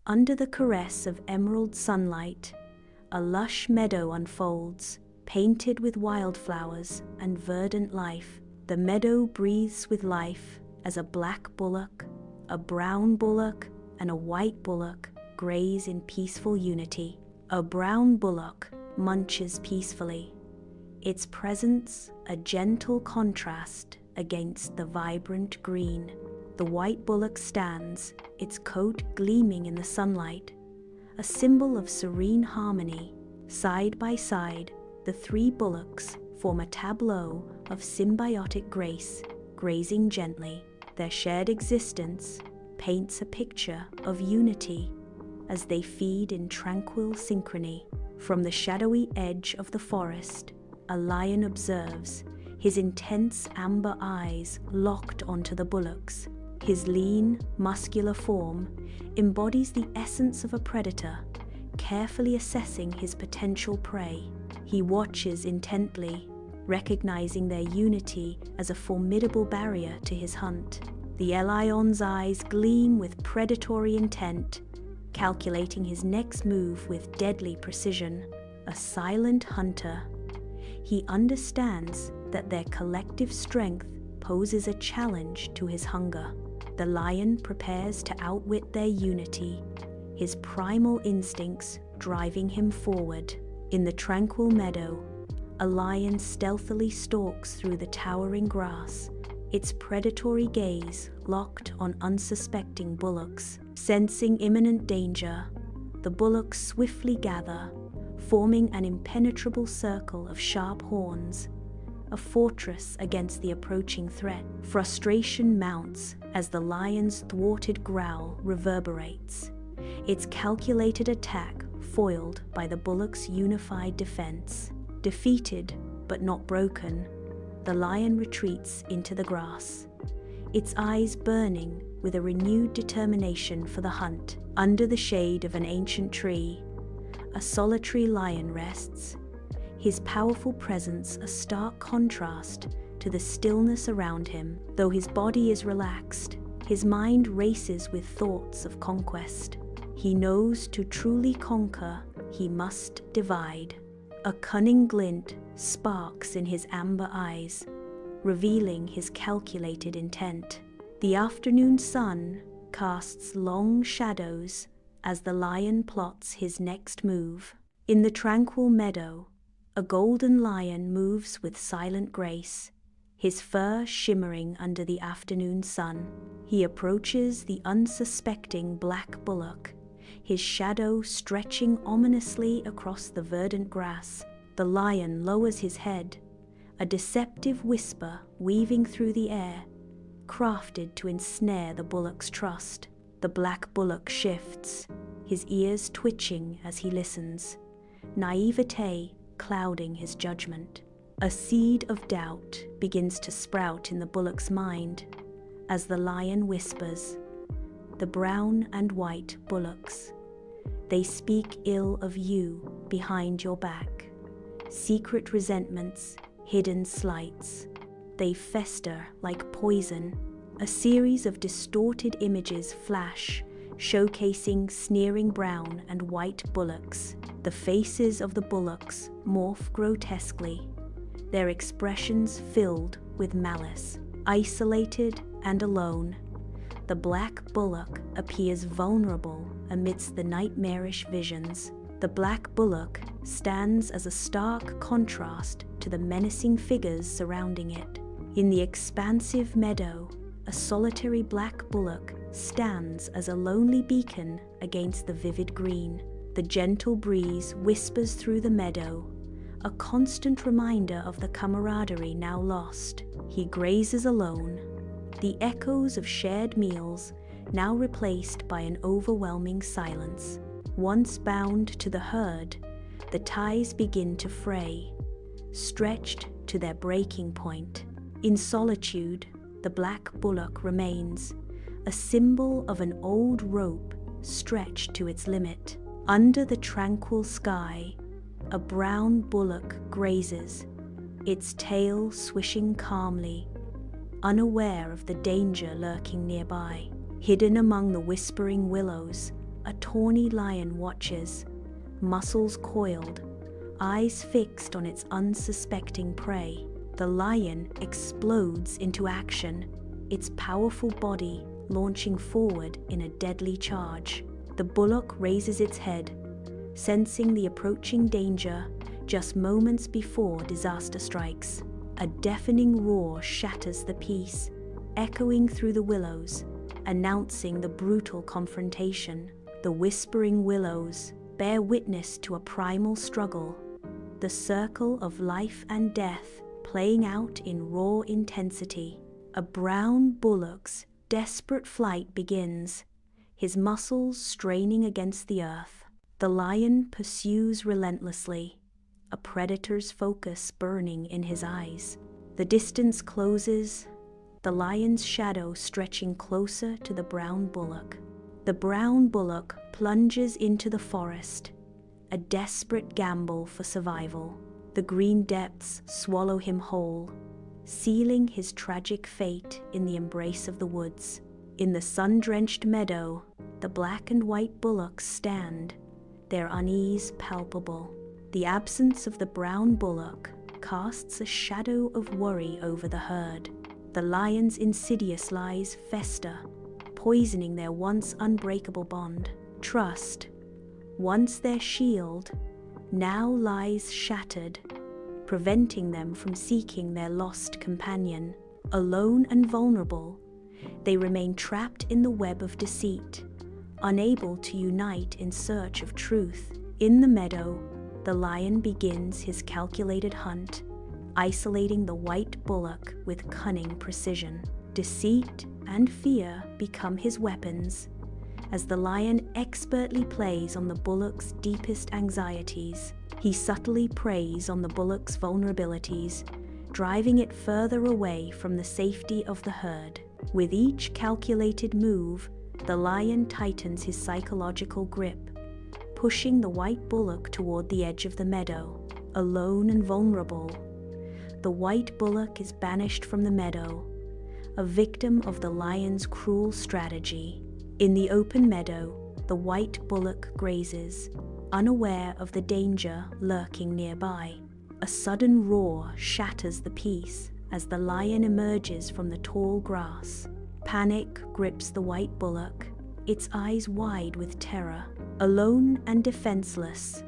Under the caress of emerald sunlight, a lush meadow unfolds, painted with wildflowers and verdant life. The meadow breathes with life as a black bullock, a brown bullock, and a white bullock graze in peaceful unity. A brown bullock munches peacefully, its presence a gentle contrast against the vibrant green. The white bullock stands, its coat gleaming in the sunlight, a symbol of serene harmony. Side by side, the three bullocks form a tableau of symbiotic grace, grazing gently. Their shared existence paints a picture of unity as they feed in tranquil synchrony. From the shadowy edge of the forest, a lion observes, his intense amber eyes locked onto the bullocks. His lean, muscular form embodies the essence of a predator, carefully assessing his potential prey. He watches intently, recognizing their unity as a formidable barrier to his hunt. The lion's eyes gleam with predatory intent, calculating his next move with deadly precision. A silent hunter, he understands that their collective strength poses a challenge to his hunger. The lion prepares to outwit their unity, his primal instincts driving him forward. In the tranquil meadow, a lion stealthily stalks through the towering grass, its predatory gaze locked on unsuspecting bullocks. Sensing imminent danger, the bullocks swiftly gather, forming an impenetrable circle of sharp horns, a fortress against the approaching threat. Frustration mounts as the lion's thwarted growl reverberates, its calculated attack foiled by the bullock's unified defense. Defeated but not broken, the lion retreats into the grass, its eyes burning with a renewed determination for the hunt. Under the shade of an ancient tree, a solitary lion rests, his powerful presence a stark contrast to the stillness around him. Though his body is relaxed, his mind races with thoughts of conquest. He knows to truly conquer, he must divide. A cunning glint sparks in his amber eyes, revealing his calculated intent. The afternoon sun casts long shadows as the lion plots his next move. In the tranquil meadow, a golden lion moves with silent grace, his fur shimmering under the afternoon sun. He approaches the unsuspecting black bullock, his shadow stretching ominously across the verdant grass. The lion lowers his head, a deceptive whisper weaving through the air, crafted to ensnare the bullock's trust. The black bullock shifts, his ears twitching as he listens, naivete clouding his judgment. A seed of doubt begins to sprout in the bullock's mind as the lion whispers, "The brown and white bullocks, they speak ill of you behind your back. Secret resentments, hidden slights, they fester like poison." A series of distorted images flash, showcasing sneering brown and white bullocks. The faces of the bullocks morph grotesquely, their expressions filled with malice. Isolated and alone, the black bullock appears vulnerable amidst the nightmarish visions. The black bullock stands as a stark contrast to the menacing figures surrounding it. In the expansive meadow, a solitary black bullock stands as a lonely beacon against the vivid green. The gentle breeze whispers through the meadow, a constant reminder of the camaraderie now lost. He grazes alone, the echoes of shared meals now replaced by an overwhelming silence. Once bound to the herd, the ties begin to fray, stretched to their breaking point. In solitude, the black bullock remains, a symbol of an old rope stretched to its limit. Under the tranquil sky, a brown bullock grazes, its tail swishing calmly, unaware of the danger lurking nearby. Hidden among the whispering willows, a tawny lion watches, muscles coiled, eyes fixed on its unsuspecting prey. The lion explodes into action, its powerful body launching forward in a deadly charge. The bullock raises its head, sensing the approaching danger just moments before disaster strikes. A deafening roar shatters the peace, echoing through the willows, announcing the brutal confrontation. The whispering willows bear witness to a primal struggle, the circle of life and death playing out in raw intensity. A brown bullock's desperate flight begins, his muscles straining against the earth. The lion pursues relentlessly, a predator's focus burning in his eyes. The distance closes, the lion's shadow stretching closer to the brown bullock. The brown bullock plunges into the forest, a desperate gamble for survival. The green depths swallow him whole, sealing his tragic fate in the embrace of the woods. In the sun-drenched meadow, the black and white bullocks stand, their unease palpable. The absence of the brown bullock casts a shadow of worry over the herd. The lion's insidious lies fester, poisoning their once unbreakable bond. Trust, once their shield, now lies shattered, preventing them from seeking their lost companion. Alone and vulnerable, they remain trapped in the web of deceit, unable to unite in search of truth. In the meadow, the lion begins his calculated hunt, isolating the white bullock with cunning precision. Deceit and fear become his weapons, as the lion expertly plays on the bullock's deepest anxieties. He subtly preys on the bullock's vulnerabilities, driving it further away from the safety of the herd. With each calculated move, the lion tightens his psychological grip, pushing the white bullock toward the edge of the meadow. Alone and vulnerable, the white bullock is banished from the meadow, a victim of the lion's cruel strategy. In the open meadow, the white bullock grazes, unaware of the danger lurking nearby. A sudden roar shatters the peace as the lion emerges from the tall grass. Panic grips the white bullock, its eyes wide with terror. Alone and defenseless,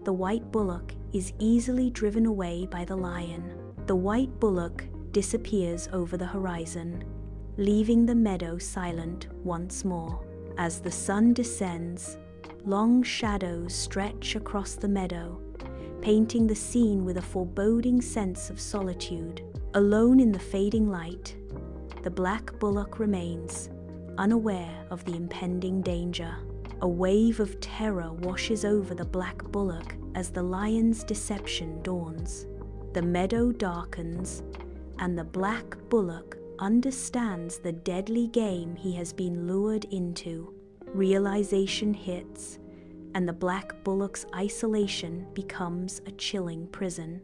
the white bullock is easily driven away by the lion. The white bullock disappears over the horizon, leaving the meadow silent once more. As the sun descends, long shadows stretch across the meadow, painting the scene with a foreboding sense of solitude. Alone in the fading light, the black bullock remains, unaware of the impending danger. A wave of terror washes over the black bullock as the lion's deception dawns. The meadow darkens, and the black bullock understands the deadly game he has been lured into. Realization hits, and the black bullock's isolation becomes a chilling prison.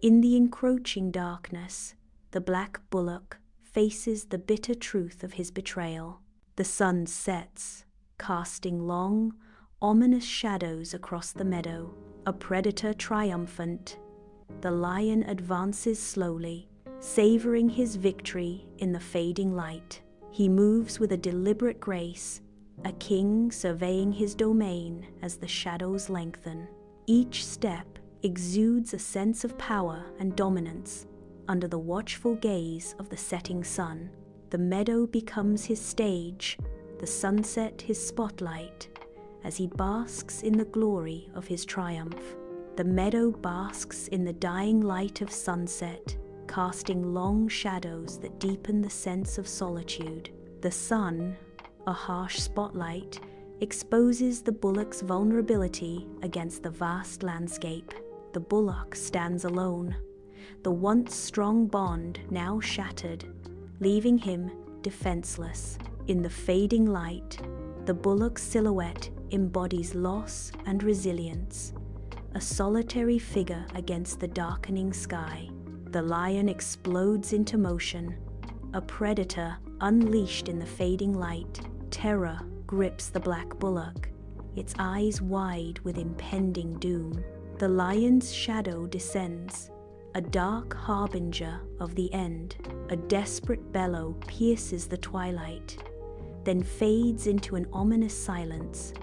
In the encroaching darkness, the black bullock faces the bitter truth of his betrayal. The sun sets, casting long, ominous shadows across the meadow. A predator triumphant, the lion advances slowly, savoring his victory in the fading light. He moves with a deliberate grace, a king surveying his domain as the shadows lengthen. Each step exudes a sense of power and dominance under the watchful gaze of the setting sun. The meadow becomes his stage, the sunset his spotlight, as he basks in the glory of his triumph. The meadow basks in the dying light of sunset, casting long shadows that deepen the sense of solitude. The sun, a harsh spotlight, exposes the bullock's vulnerability against the vast landscape. The bullock stands alone, the once strong bond now shattered, leaving him defenseless. In the fading light, the bullock's silhouette embodies loss and resilience, a solitary figure against the darkening sky. The lion explodes into motion, a predator unleashed in the fading light. Terror grips the black bullock, its eyes wide with impending doom. The lion's shadow descends, a dark harbinger of the end. A desperate bellow pierces the twilight, then fades into an ominous silence,